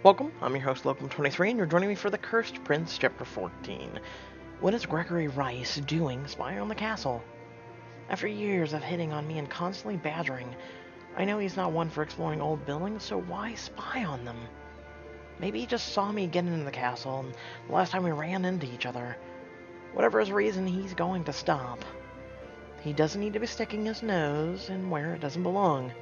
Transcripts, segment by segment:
Welcome, I'm your host, Locum23, and you're joining me for The Cursed Prince, Chapter 14. What is Gregory Rice doing spying on the castle? After years of hitting on me and constantly badgering, I know he's not one for exploring old buildings, so why spy on them? Maybe he just saw me get into the castle, and the last time we ran into each other. Whatever his reason, he's going to stop. He doesn't need to be sticking his nose in where it doesn't belong.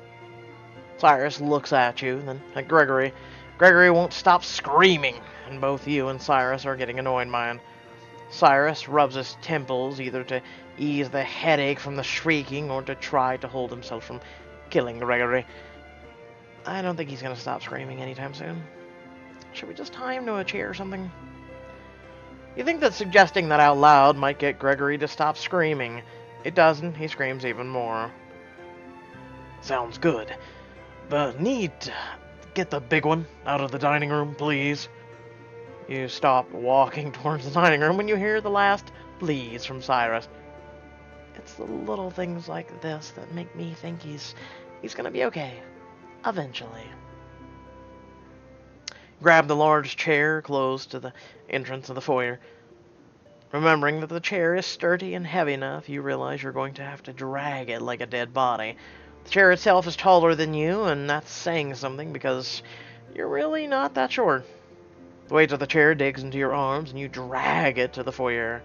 Cyrus looks at you, then at Gregory. Gregory won't stop screaming, and both you and Cyrus are getting annoyed by it. Cyrus rubs his temples, either to ease the headache from the shrieking or to try to hold himself from killing Gregory. I don't think he's going to stop screaming anytime soon. Should we just tie him to a chair or something? You think that suggesting that out loud might get Gregory to stop screaming. It doesn't. He screams even more. Sounds good. But need to get the big one out of the dining room, please. You stop walking towards the dining room when you hear the last please from Cyrus. It's the little things like this that make me think he's gonna be okay. Eventually. Grab the large chair close to the entrance of the foyer. Remembering that the chair is sturdy and heavy enough, you realize you're going to have to drag it like a dead body. The chair itself is taller than you, and that's saying something because you're really not that short. The weight of the chair digs into your arms, and you drag it to the foyer.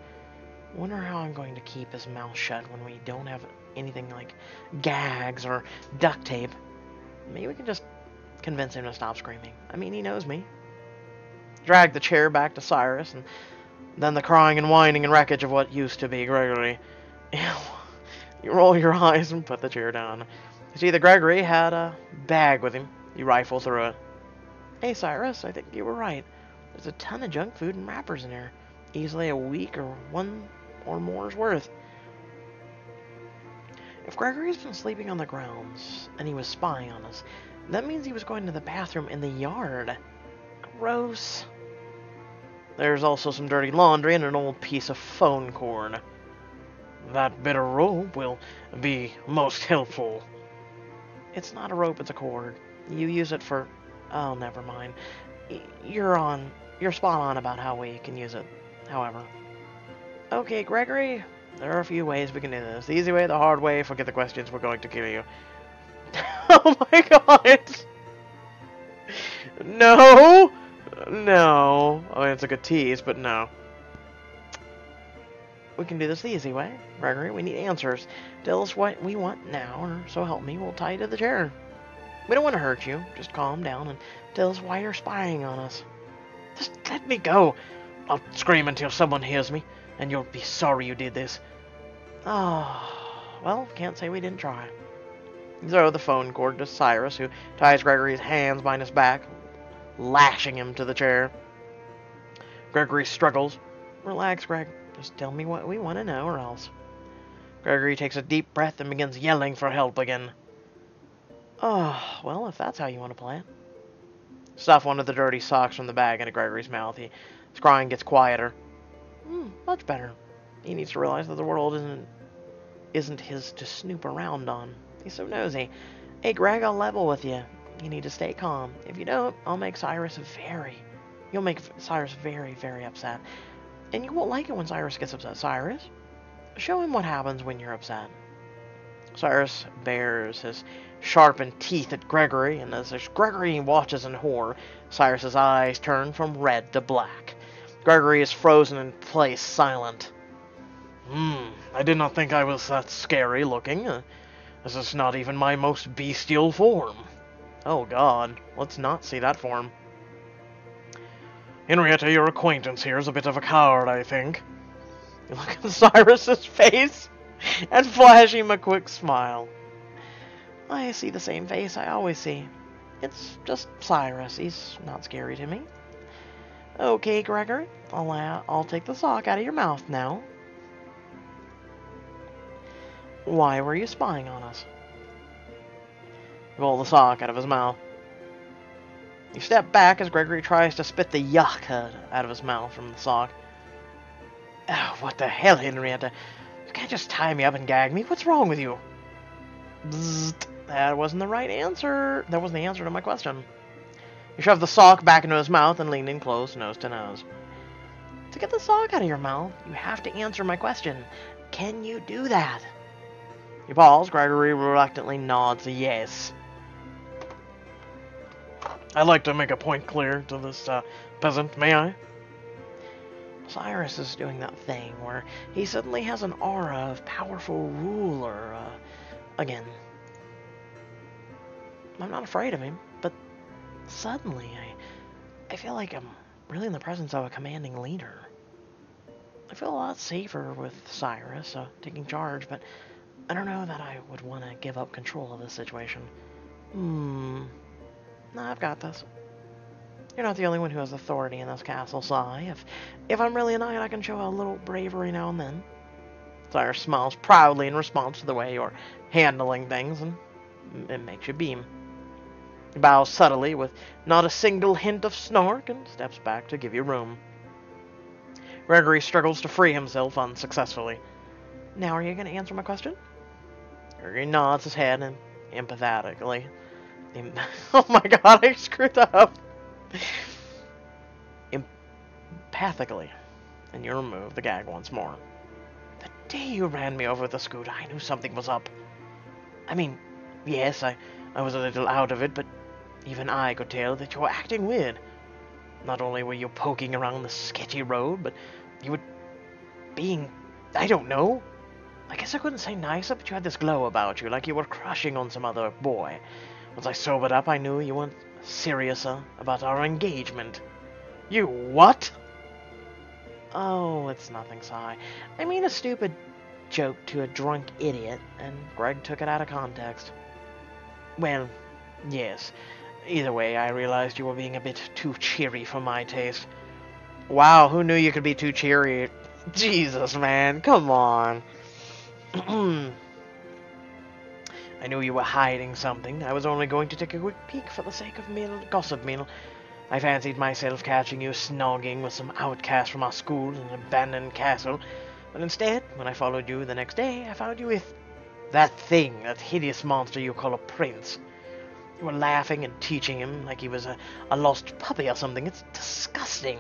Wonder how I'm going to keep his mouth shut when we don't have anything like gags or duct tape. Maybe we can just convince him to stop screaming. I mean, he knows me. Drag the chair back to Cyrus, and then the crying and whining and wreckage of what used to be Gregory. Ew. You roll your eyes and put the chair down. You see that Gregory had a bag with him. You rifle through it. Hey, Cyrus, I think you were right. There's a ton of junk food and wrappers in here. Easily a week or one or more's worth. If Gregory's been sleeping on the grounds and he was spying on us, that means he was going to the bathroom in the yard. Gross. There's also some dirty laundry and an old piece of phone cord. That bit of rope will be most helpful. It's not a rope, it's a cord. You use it for... Oh, never mind. You're spot on about how we can use it, however. Okay, Gregory, there are a few ways we can do this. The easy way, the hard way, forget the questions, we're going to kill you. Oh my god! No! No. I mean, it's a good tease, but no. We can do this the easy way. Gregory, we need answers. Tell us what we want now, or so help me, we'll tie you to the chair. We don't want to hurt you. Just calm down and tell us why you're spying on us. Just let me go. I'll scream until someone hears me, and you'll be sorry you did this. Oh, well, can't say we didn't try. You throw the phone cord to Cyrus, who ties Gregory's hands behind his back, lashing him to the chair. Gregory struggles. Relax, Greg. Just tell me what we want to know, or else. Gregory takes a deep breath and begins yelling for help again. Oh, well, if that's how you want to play it. Stuff one of the dirty socks from the bag into Gregory's mouth. His crying gets quieter. Much better. He needs to realize that the world isn't his to snoop around on. He's so nosy. Hey, Greg, I'll level with you. You need to stay calm. If you don't, I'll make Cyrus You'll make Cyrus very, very upset. And you won't like it when Cyrus gets upset. Cyrus, show him what happens when you're upset. Cyrus bares his sharpened teeth at Gregory, and as Gregory watches in horror, Cyrus's eyes turn from red to black. Gregory is frozen in place, silent. I did not think I was that scary looking. This is not even my most bestial form. Oh god, let's not see that form. Henrietta, your acquaintance here is a bit of a coward, I think. You look at Cyrus's face and flash him a quick smile. I see the same face I always see. It's just Cyrus. He's not scary to me. Okay, Gregory. I'll take the sock out of your mouth now. Why were you spying on us? Pull the sock out of his mouth. You step back as Gregory tries to spit the yuck out of his mouth from the sock. Oh, what the hell, Henrietta? You can't just tie me up and gag me. What's wrong with you? Bzzzt. That wasn't the right answer. That wasn't the answer to my question. He shoved the sock back into his mouth and leaned in close, nose to nose. To get the sock out of your mouth, you have to answer my question. Can you do that? He paused. Gregory reluctantly nods a yes. I'd like to make a point clear to this peasant, may I? Cyrus is doing that thing where he suddenly has an aura of powerful ruler again. I'm not afraid of him, but suddenly I feel like I'm really in the presence of a commanding leader. I feel a lot safer with Cyrus taking charge, but I don't know that I would want to give up control of this situation. No, I've got this. You're not the only one who has authority in this castle, Sai. If I'm really a knight, I can show a little bravery now and then. Cyrus smiles proudly in response to the way you're handling things, and it makes you beam. He bows subtly with not a single hint of snark and steps back to give you room. Gregory struggles to free himself unsuccessfully. Now are you going to answer my question? Gregory nods his head and empathetically. Oh my god, I screwed up. Empathically. And you remove the gag once more. The day you ran me over with the scooter, I knew something was up. I mean, yes, I was a little out of it, but even I could tell that you were acting weird. Not only were you poking around the sketchy road, but you were being, I don't know. I guess I couldn't say nicer, but you had this glow about you, like you were crushing on some other boy. Once I sobered up, I knew you weren't seriouser about our engagement. You what? Oh, it's nothing, Sai. I mean a stupid joke to a drunk idiot, and Greg took it out of context. Well, yes. Either way, I realized you were being a bit too cheery for my taste. Wow, who knew you could be too cheery? Jesus, man, come on. I knew you were hiding something. I was only going to take a quick peek for the sake of gossip meal. I fancied myself catching you snogging with some outcast from our school in an abandoned castle, but instead, when I followed you the next day, I found you with that thing, that hideous monster you call a prince. You were laughing and teaching him like he was a lost puppy or something. It's disgusting.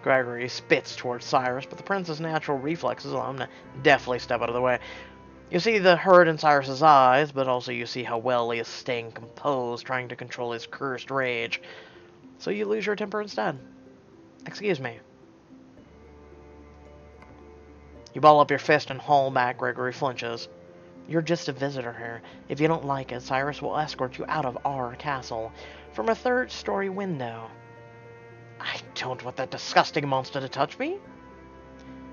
Gregory spits towards Cyrus, but the prince's natural reflexes allow him to deftly step out of the way. You see the hurt in Cyrus's eyes, but also you see how well he is staying composed, trying to control his cursed rage. So you lose your temper instead. Excuse me. You ball up your fist and haul back. Gregory flinches. You're just a visitor here. If you don't like it, Cyrus will escort you out of our castle from a third-story window. I don't want that disgusting monster to touch me.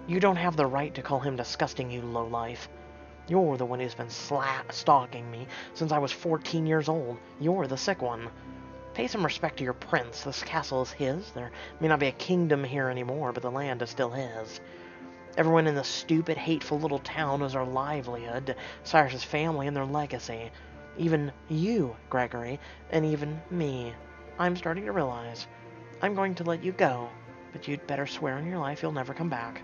You don't have the right to call him disgusting, you lowlife. You're the one who's been stalking me since I was 14 years old. You're the sick one. Pay some respect to your prince. This castle is his. There may not be a kingdom here anymore, but the land is still his. Everyone in this stupid, hateful little town is our livelihood to Cyrus's family and their legacy. Even you, Gregory, and even me. I'm starting to realize I'm going to let you go, but you'd better swear on your life you'll never come back.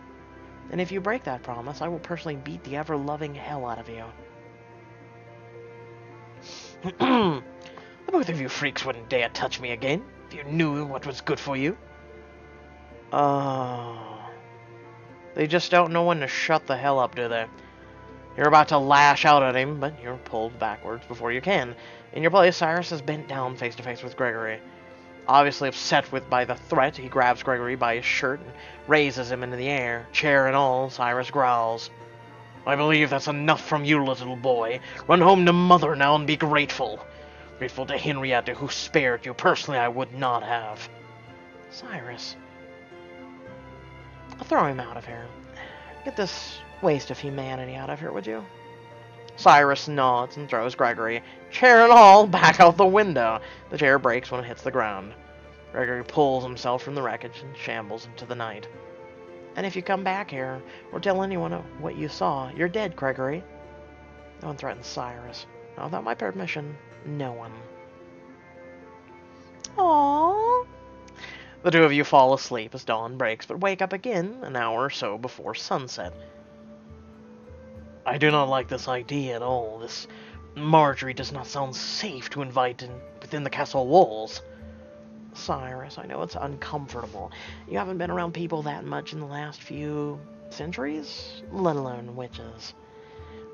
And if you break that promise, I will personally beat the ever-loving hell out of you. The both of you freaks wouldn't dare touch me again if you knew what was good for you. Oh. They just don't know when to shut the hell up, do they? You're about to lash out at him, but you're pulled backwards before you can. In your place, Cyrus is bent down face to face with Gregory. Obviously upset by the threat, he grabs Gregory by his shirt and raises him into the air. Chair and all, Cyrus growls. I believe that's enough from you, little boy. Run home to mother now and be grateful. Grateful to Henrietta, who spared you. Personally, I would not have. Cyrus. I'll throw him out of here. Get this waste of humanity out of here, would you? Cyrus nods and throws Gregory, chair and all, back out the window. The chair breaks when it hits the ground. Gregory pulls himself from the wreckage and shambles into the night. And if you come back here, or tell anyone what you saw, you're dead, Gregory. No one threatens Cyrus. Not without my permission, no one. Aww. The two of you fall asleep as dawn breaks, but wake up again an hour or so before sunset. I do not like this idea at all. This Marjorie does not sound safe to invite within the castle walls. Cyrus, I know it's uncomfortable. You haven't been around people that much in the last few centuries, let alone witches.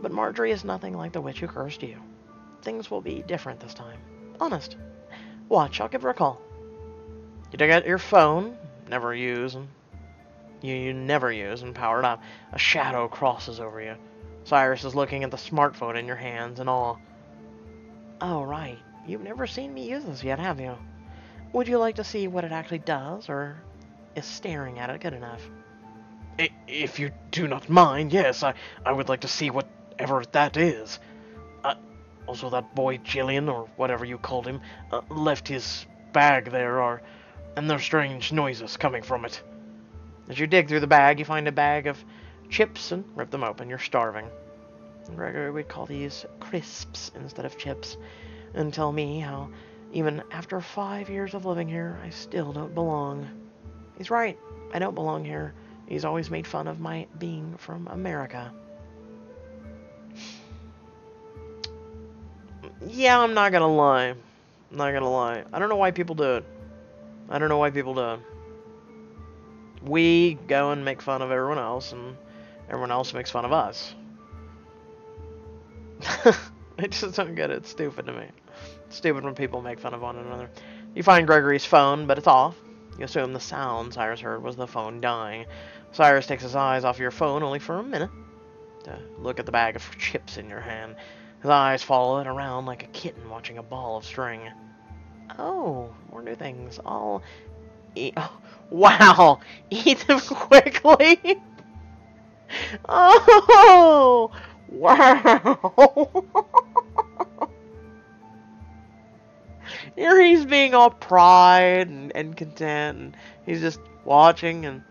But Marjorie is nothing like the witch who cursed you. Things will be different this time. Honest. Watch, I'll give her a call. You take out your phone, never use, and you never use, and power it up. A shadow crosses over you. Cyrus is looking at the smartphone in your hands in awe. Oh, right. You've never seen me use this yet, have you? Would you like to see what it actually does, or is staring at it good enough? If you do not mind, yes, I would like to see whatever that is. Also, that boy Jillian, or whatever you called him, left his bag there, and there are strange noises coming from it. As you dig through the bag, you find a bag of chips and rip them open. You're starving. Gregory would call these crisps instead of chips, and tell me how, even after 5 years of living here, I still don't belong. He's right. I don't belong here. He's always made fun of my being from America. Yeah, I'm not gonna lie. I'm not gonna lie. I don't know why people do it. I don't know why people do it. We go and make fun of everyone else, and everyone else makes fun of us. I just don't get it. It's stupid to me. It's stupid when people make fun of one another. You find Gregory's phone, but it's off. You assume the sound Cyrus heard was the phone dying. Cyrus takes his eyes off your phone only for a minute to look at the bag of chips in your hand. His eyes follow it around like a kitten watching a ball of string. Oh, more new things. I'll eat. Oh, wow! Eat them quickly! Oh! Wow! Here he's being all pride and content, and he's just watching and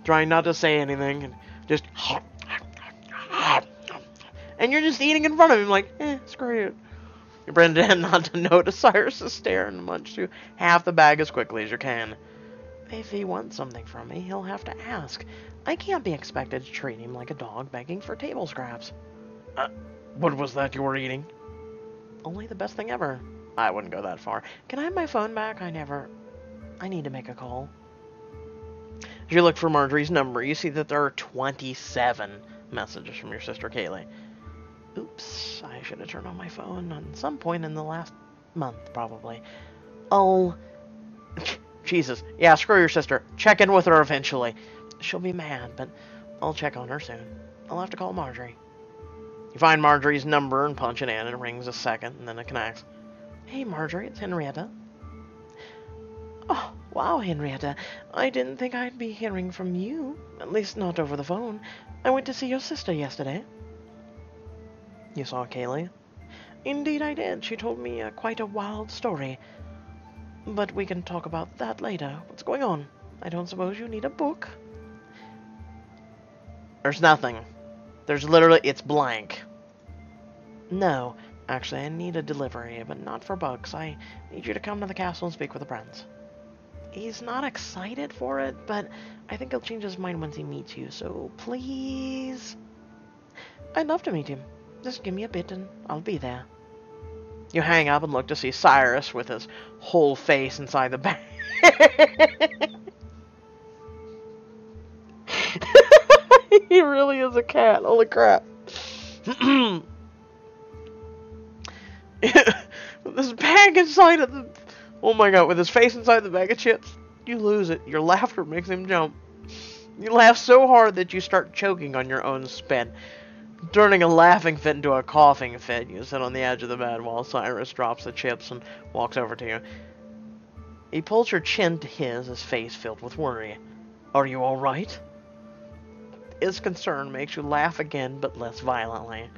trying not to say anything, and just... And you're just eating in front of him like, screw it. You pretend not to notice Cyrus's stare and munch through half the bag as quickly as you can. If he wants something from me, he'll have to ask. I can't be expected to treat him like a dog begging for table scraps. What was that you were eating? Only the best thing ever. I wouldn't go that far. Can I have my phone back? I need to make a call. As you look for Marjorie's number, you see that there are 27 messages from your sister Kaylee. Oops, I should have turned on my phone on some point in the last month, probably. Oh, Jesus. Yeah, screw your sister. Check in with her eventually. She'll be mad, but I'll check on her soon. I'll have to call Marjorie. You find Marjorie's number and punch it in. It rings a second, and then it connects. Hey, Marjorie, it's Henrietta. Oh, wow, Henrietta. I didn't think I'd be hearing from you. At least not over the phone. I went to see your sister yesterday. You saw Kaylee? Indeed I did. She told me quite a wild story. But we can talk about that later. What's going on? I don't suppose you need a book? There's nothing. There's literally, it's blank. No, actually I need a delivery, but not for books. I need you to come to the castle and speak with the prince. He's not excited for it, but I think he'll change his mind once he meets you, so please. I'd love to meet him. Just give me a bit and I'll be there. You hang up and look to see Cyrus with his whole face inside the bag. He really is a cat. Holy crap. With this bag inside of the... Oh my god, with his face inside the bag of chips, you lose it. Your laughter makes him jump. You laugh so hard that you start choking on your own spit. Turning a laughing fit into a coughing fit, you sit on the edge of the bed while Cyrus drops the chips and walks over to you. He pulls your chin to his face filled with worry. Are you alright? His concern makes you laugh again, but less violently.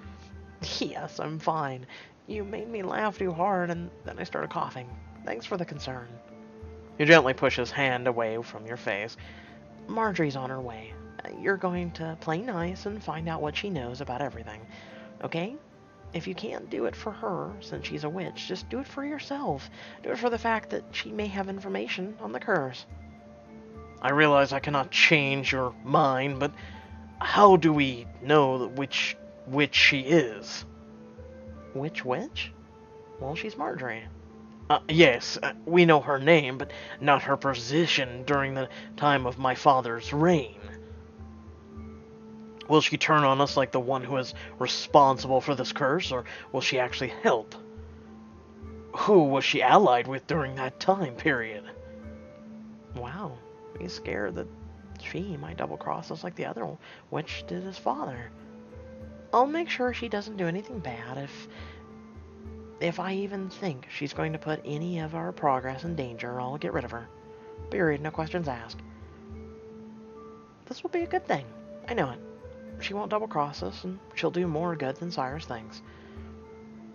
Yes, I'm fine. You made me laugh too hard, and then I started coughing. Thanks for the concern. You gently push his hand away from your face. Marjorie's on her way. You're going to play nice and find out what she knows about everything. Okay? If you can't do it for her, since she's a witch, just do it for yourself. Do it for the fact that she may have information on the curse. I realize I cannot change your mind, but how do we know which witch she is? Which witch? Well, she's Marjorie. Yes, we know her name, but not her position during the time of my father's reign. Will she turn on us like the one who is responsible for this curse, or will she actually help? Who was she allied with during that time period? Wow, he's scared that she might double cross us like the other witch did his father. I'll make sure she doesn't do anything bad if I even think she's going to put any of our progress in danger. I'll get rid of her. Period, no questions asked. This will be a good thing. I know it. She won't double cross us, and she'll do more good than Cyrus thinks.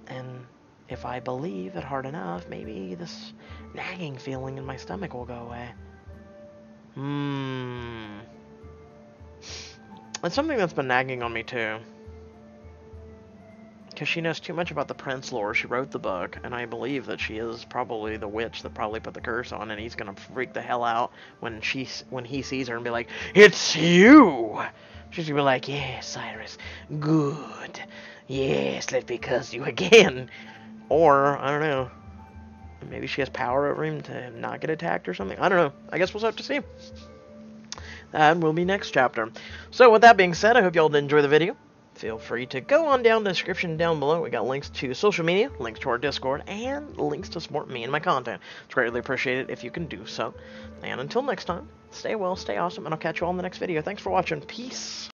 And if I believe it hard enough, maybe this nagging feeling in my stomach will go away. It's something that's been nagging on me too. Because she knows too much about the prince lore. She wrote the book, and I believe that she is probably the witch that probably put the curse on, and he's gonna freak the hell out when he sees her and be like, "It's you!" She's gonna be like, "Yes, Cyrus, good. Yes, let me curse you again." Or, I don't know, maybe she has power over him to not get attacked or something. I don't know. I guess we'll have to see. That will be next chapter. So, with that being said, I hope y'all did enjoy the video. Feel free to go on down the description down below. We got links to social media, links to our Discord, and links to support me and my content. It's greatly appreciated if you can do so. And until next time, stay well, stay awesome, and I'll catch you all in the next video. Thanks for watching. Peace.